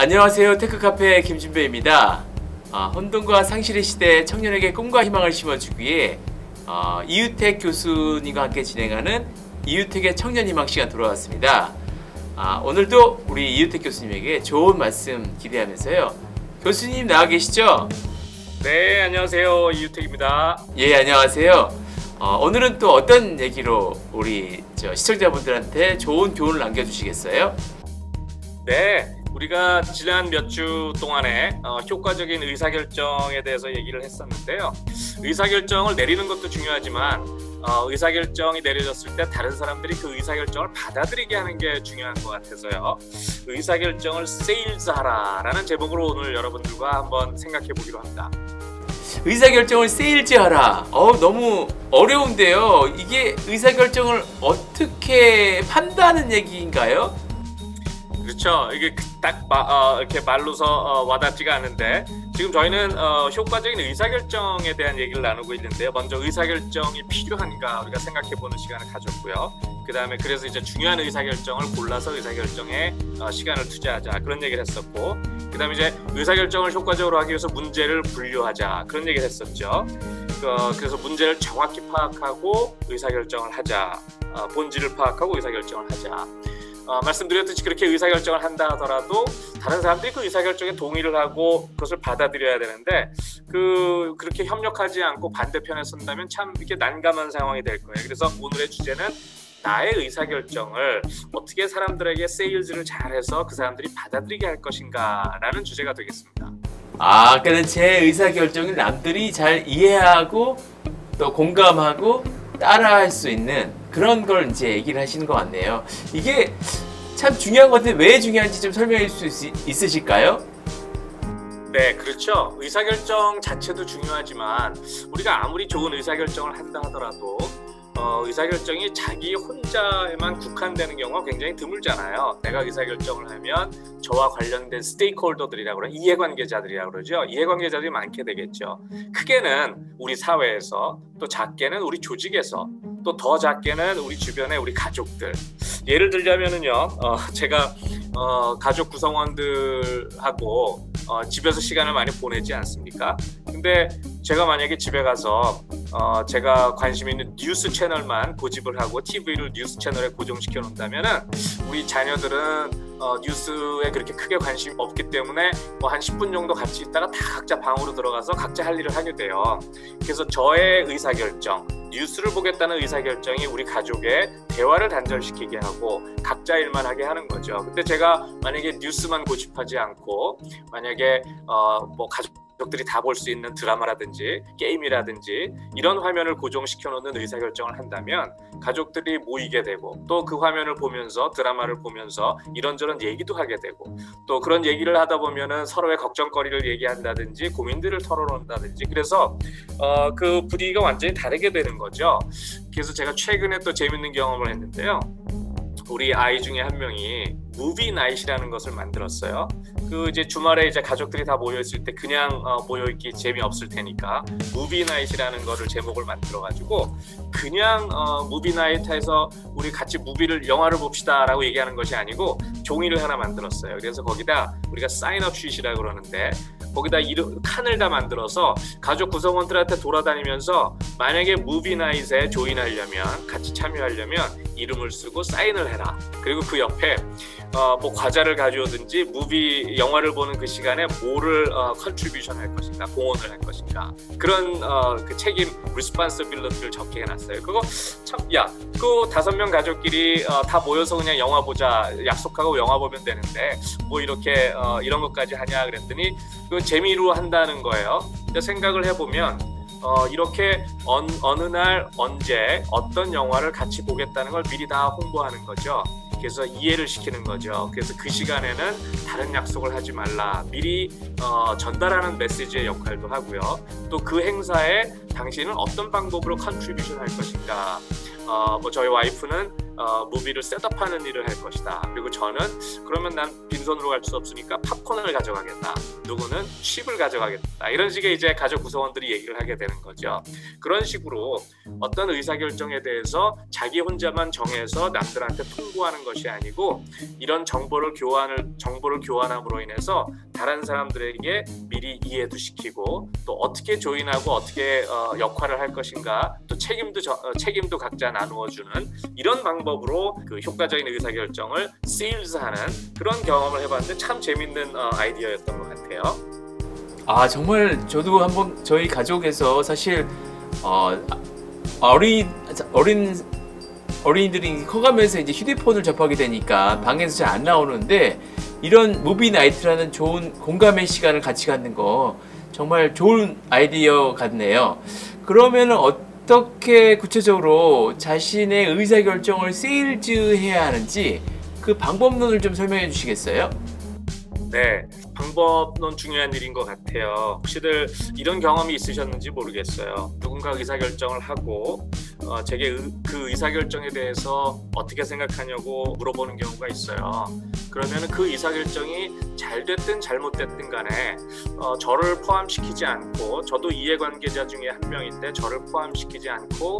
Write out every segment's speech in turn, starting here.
안녕하세요. 테크카페 김진배입니다. 혼돈과 상실의 시대 청년에게 꿈과 희망을 심어주기 위해 이유택 교수님과 함께 진행하는 이유택의 청년희망 시간 돌아왔습니다. 오늘도 우리 이유택 교수님에게 좋은 말씀 기대하면서요. 교수님 나와 계시죠? 네, 안녕하세요. 이유택입니다. 예, 안녕하세요. 오늘은 또 어떤 얘기로 우리 시청자분들한테 좋은 교훈을 남겨주시겠어요? 네, 우리가 지난 몇 주 동안에 효과적인 의사결정에 대해서 얘기를 했었는데요. 의사결정을 내리는 것도 중요하지만 의사결정이 내려졌을 때 다른 사람들이 그 의사결정을 받아들이게 하는 게 중요한 것 같아서요. 의사결정을 세일즈하라라는 제목으로 오늘 여러분들과 한번 생각해 보기로 합니다. 의사결정을 세일즈하라. 너무 어려운데요. 이게 의사결정을 어떻게 판다는 얘기인가요? 그렇죠. 이게 딱 이렇게 말로서 와닿지가 않은데 지금 저희는 효과적인 의사결정에 대한 얘기를 나누고 있는데요. 먼저 의사결정이 필요한가 우리가 생각해보는 시간을 가졌고요. 그 다음에 그래서 이제 중요한 의사결정을 골라서 의사결정에 시간을 투자하자 그런 얘기를 했었고, 그 다음에 이제 의사결정을 효과적으로 하기 위해서 문제를 분류하자 그런 얘기를 했었죠. 그래서 문제를 정확히 파악하고 의사결정을 하자, 본질을 파악하고 의사결정을 하자. 말씀드렸듯이 그렇게 의사결정을 한다 하더라도 다른 사람들이 그 의사결정에 동의를 하고 그것을 받아들여야 되는데 그렇게 협력하지 않고 반대편에 선다면 참 이렇게 난감한 상황이 될 거예요. 그래서 오늘의 주제는 나의 의사결정을 어떻게 사람들에게 세일즈를 잘해서 그 사람들이 받아들이게 할 것인가 라는 주제가 되겠습니다. 그러니까 제 의사결정을 남들이 잘 이해하고 또 공감하고 따라할 수 있는 그런 걸 이제 얘기를 하시는 것 같네요. 이게 참 중요한 것 같은데 왜 중요한지 좀 설명해 줄 수 있으실까요? 네, 그렇죠. 의사결정 자체도 중요하지만 우리가 아무리 좋은 의사결정을 한다 하더라도 의사결정이 자기 혼자에만 국한되는 경우가 굉장히 드물잖아요. 내가 의사결정을 하면 저와 관련된 스테이크홀더들이라고 그러죠. 이해관계자들이라고 그러죠. 이해관계자들이 많게 되겠죠. 크게는 우리 사회에서, 또 작게는 우리 조직에서, 또 더 작게는 우리 주변의 우리 가족들. 예를 들자면은요, 제가 가족 구성원들하고 집에서 시간을 많이 보내지 않습니까? 근데 제가 만약에 집에 가서 제가 관심 있는 뉴스 채널만 고집을 하고 TV를 뉴스 채널에 고정시켜 놓는다면은 우리 자녀들은 뉴스에 그렇게 크게 관심이 없기 때문에 한 10분 정도 같이 있다가 다 각자 방으로 들어가서 각자 할 일을 하게 돼요. 그래서 저의 의사결정, 뉴스를 보겠다는 의사결정이 우리 가족의 대화를 단절시키게 하고 각자 일만 하게 하는 거죠. 근데 제가 만약에 뉴스만 고집하지 않고 만약에 가족들이 다 볼 수 있는 드라마라든지 게임이라든지 이런 화면을 고정시켜 놓는 의사결정을 한다면 가족들이 모이게 되고 또 그 화면을 보면서 드라마를 보면서 이런저런 얘기도 하게 되고 또 그런 얘기를 하다 보면은 서로의 걱정거리를 얘기한다든지 고민들을 털어놓는다든지 그래서 그 분위기가 완전히 다르게 되는 거죠. 그래서 제가 최근에 또 재밌는 경험을 했는데요. 우리 아이 중에 한 명이 무비 나잇이라는 것을 만들었어요. 이제 주말에 이제 가족들이 다 모여 있을 때 그냥 모여 있기 재미없을 테니까 무비 나잇이라는 거를 제목을 만들어 가지고 그냥 무비 나잇에서 우리 같이 영화를 봅시다라고 얘기하는 것이 아니고 종이를 하나 만들었어요. 그래서 거기다 우리가 사인업 쉿이라고 그러는데 거기다 칸을 다 만들어서 가족 구성원들한테 돌아다니면서 만약에 무비 나잇에 조인하려면 같이 참여하려면 이름을 쓰고 사인을 해라. 그리고 그 옆에 과자를 가져오든지 영화를 보는 그 시간에 뭐를 컨트리뷰션 할 것인가, 공헌을 할 것인가 그런 그 책임, 리스폰서빌리티를 적게 해놨어요. 그거 참, 그 5명 가족끼리 다 모여서 그냥 영화 보자 약속하고 영화 보면 되는데 뭐 이렇게 이런 것까지 하냐 그랬더니 그 재미로 한다는 거예요. 근데 생각을 해보면 이렇게 어느 날 언제 어떤 영화를 같이 보겠다는 걸 미리 다 홍보하는 거죠. 그래서 이해를 시키는 거죠. 그래서 그 시간에는 다른 약속을 하지 말라. 미리 전달하는 메시지의 역할도 하고요. 또 그 행사에 당신은 어떤 방법으로 컨트리뷰션 할 것인가. 저희 와이프는 무비를 셋업하는 일을 할 것이다. 그리고 저는 그러면 난 빈손으로 갈 수 없으니까 팝콘을 가져가겠다. 누구는 칩을 가져가겠다. 이런 식의 이제 가족 구성원들이 얘기를 하게 되는 거죠. 그런 식으로 어떤 의사결정에 대해서 자기 혼자만 정해서 남들한테 통보하는 것이 아니고 이런 정보를 교환함으로 인해서 다른 사람들에게 미리 이해도 시키고 또 어떻게 조인하고 어떻게 역할을 할 것인가 또 책임도 각자 나누어주는 이런 방법으로 그 효과적인 의사결정을 세일즈하는 그런 경험을 해봤는데 참 재밌는 아이디어였던 것 같아요. 아 정말 저도 한번 저희 가족에서 사실 어린이들이 커가면서 이제 휴대폰을 접하게 되니까 방에서 잘 안 나오는데 이런 무비 나이트라는 좋은 공감의 시간을 같이 갖는 거 정말 좋은 아이디어 같네요. 그러면 어떻게 구체적으로 자신의 의사결정을 세일즈해야 하는지 그 방법론을 좀 설명해 주시겠어요? 네, 방법론 중요한 일인 것 같아요. 혹시들 이런 경험이 있으셨는지 모르겠어요. 누군가 의사결정을 하고 제게 그 의사결정에 대해서 어떻게 생각하냐고 물어보는 경우가 있어요. 그러면 그 의사결정이 잘 됐든 잘못됐든 간에 저를 포함시키지 않고 저도 이해관계자 중에 한 명인데 저를 포함시키지 않고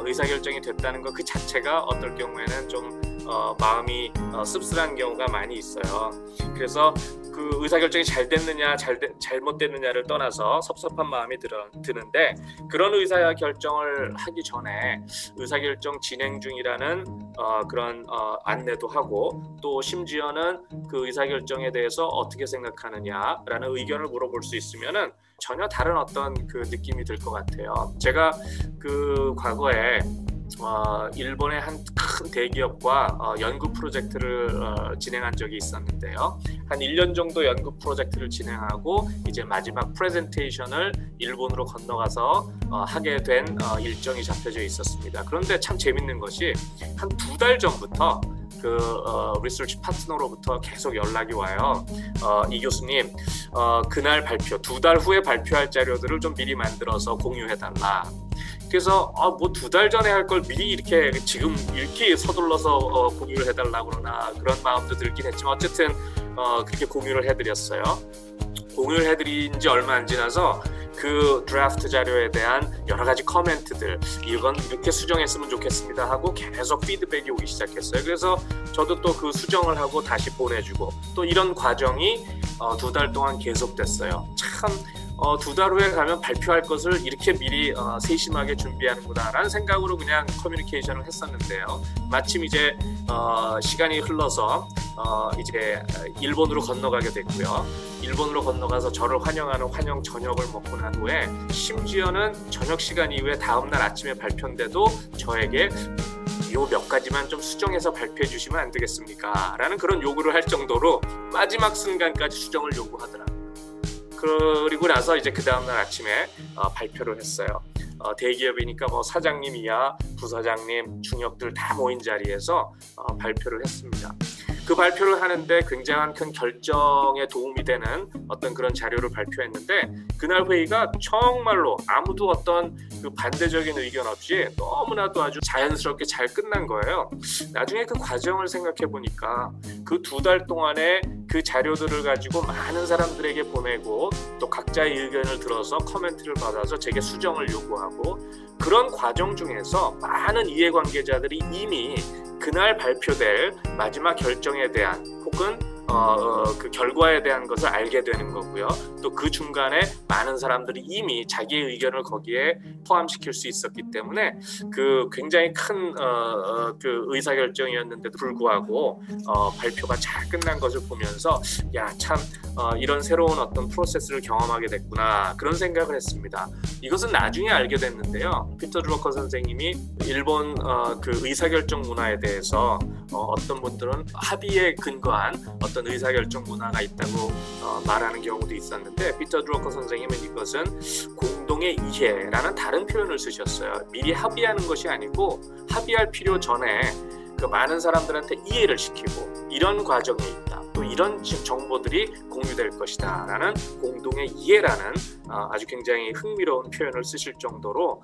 의사결정이 됐다는 것 그 자체가 어떨 경우에는 좀 마음이 씁쓸한 경우가 많이 있어요. 그래서 그 의사결정이 잘 됐느냐 잘못됐느냐를 떠나서 섭섭한 마음이 드는데 그런 의사결정을 하기 전에 의사결정 진행 중이라는 그런 안내도 하고 또 심지어는 그 의사결정에 대해서 어떻게 생각하느냐라는 의견을 물어볼 수 있으면은 전혀 다른 어떤 그 느낌이 들 것 같아요. 제가 그 과거에 일본의 한 큰 대기업과 연구 프로젝트를 진행한 적이 있었는데요. 한 1년 정도 연구 프로젝트를 진행하고 이제 마지막 프레젠테이션을 일본으로 건너가서 하게 된 일정이 잡혀져 있었습니다. 그런데 참 재밌는 것이 한 2달 전부터 그 리서치 파트너로부터 계속 연락이 와요. 이 교수님 그날 2달 후에 발표할 자료들을 좀 미리 만들어서 공유해달라. 그래서 뭐 2달 전에 할 걸 미리 이렇게 지금 이렇게 서둘러서 공유를 해달라고 그러나 그런 마음도 들긴 했지만 어쨌든 그렇게 공유를 해드렸어요. 공유를 해드린 지 얼마 안 지나서 그 드래프트 자료에 대한 여러 가지 코멘트들 이건 이렇게 수정했으면 좋겠습니다 하고 계속 피드백이 오기 시작했어요. 그래서 저도 또 그 수정을 하고 다시 보내주고 또 이런 과정이 2달 동안 계속됐어요. 참 2달 후에 가면 발표할 것을 이렇게 미리 세심하게 준비하는구나 라는 생각으로 그냥 커뮤니케이션을 했었는데요. 마침 이제 시간이 흘러서 이제 일본으로 건너가게 됐고요. 일본으로 건너가서 저를 환영하는 환영 저녁을 먹고 난 후에 심지어는 저녁 시간 이후에 다음날 아침에 발표인데도 저에게 요 몇 가지만 좀 수정해서 발표해 주시면 안 되겠습니까? 라는 그런 요구를 할 정도로 마지막 순간까지 수정을 요구하더라고요. 그리고 나서 이제 그 다음날 아침에 발표를 했어요. 대기업이니까 뭐 사장님이야 부사장님 중역들 다 모인 자리에서 발표를 했습니다. 그 발표를 하는데 굉장한 큰 결정에 도움이 되는 어떤 그런 자료를 발표했는데 그날 회의가 정말로 아무도 어떤 그 반대적인 의견 없이 너무나도 아주 자연스럽게 잘 끝난 거예요. 나중에 그 과정을 생각해 보니까 그 2달 동안에 그 자료들을 가지고 많은 사람들에게 보내고 또 각자의 의견을 들어서 코멘트를 받아서 제게 수정을 요구하고 그런 과정 중에서 많은 이해관계자들이 이미 그날 발표될 마지막 결정에 대한 혹은 그 결과에 대한 것을 알게 되는 거고요. 또 그 중간에 많은 사람들이 이미 자기의 의견을 거기에 포함시킬 수 있었기 때문에 그 굉장히 큰 그 의사결정이었는데도 불구하고 발표가 잘 끝난 것을 보면서 야, 참 이런 새로운 어떤 프로세스를 경험하게 됐구나 그런 생각을 했습니다. 이것은 나중에 알게 됐는데요. 피터 드러커 선생님이 일본 그 의사결정 문화에 대해서 어떤 분들은 합의에 근거한 어떤 의사결정 문화가 있다고 말하는 경우도 있었는데 피터 드러커 선생님은 이것은 공동의 이해라는 다른 표현을 쓰셨어요. 미리 합의하는 것이 아니고 합의할 필요 전에 그 많은 사람들한테 이해를 시키고 이런 과정에 있다. 또 이런 정보들이 공유될 것이다 라는 공동의 이해라는 아주 굉장히 흥미로운 표현을 쓰실 정도로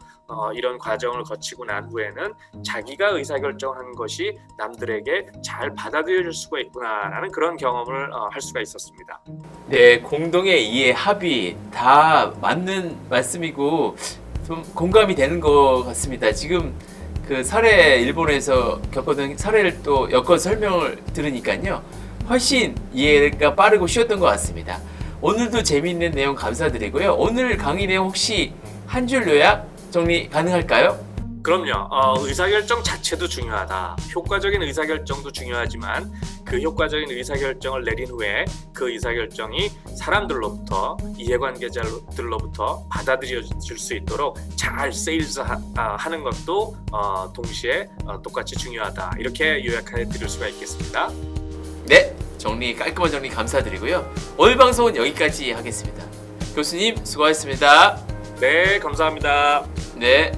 이런 과정을 거치고 난 후에는 자기가 의사결정한 것이 남들에게 잘 받아들여질 수가 있구나라는 그런 경험을 할 수가 있었습니다. 네, 공동의 이해, 합의 다 맞는 말씀이고 좀 공감이 되는 것 같습니다. 지금 그 사례 일본에서 겪었던 사례를 또 엮어 설명을 들으니까요. 훨씬 이해가 빠르고 쉬웠던 것 같습니다. 오늘도 재미있는 내용 감사드리고요. 오늘 강의 내용 혹시 한 줄 요약 정리 가능할까요? 그럼요. 의사결정 자체도 중요하다. 효과적인 의사결정도 중요하지만 그 효과적인 의사결정을 내린 후에 그 의사결정이 사람들로부터 이해관계자들로부터 받아들여질 수 있도록 잘 세일즈하는 것도 동시에 똑같이 중요하다. 이렇게 요약해 드릴 수가 있겠습니다. 네, 깔끔한 정리 감사드리고요. 오늘 방송은 여기까지 하겠습니다. 교수님 수고하셨습니다. 네, 감사합니다. 네.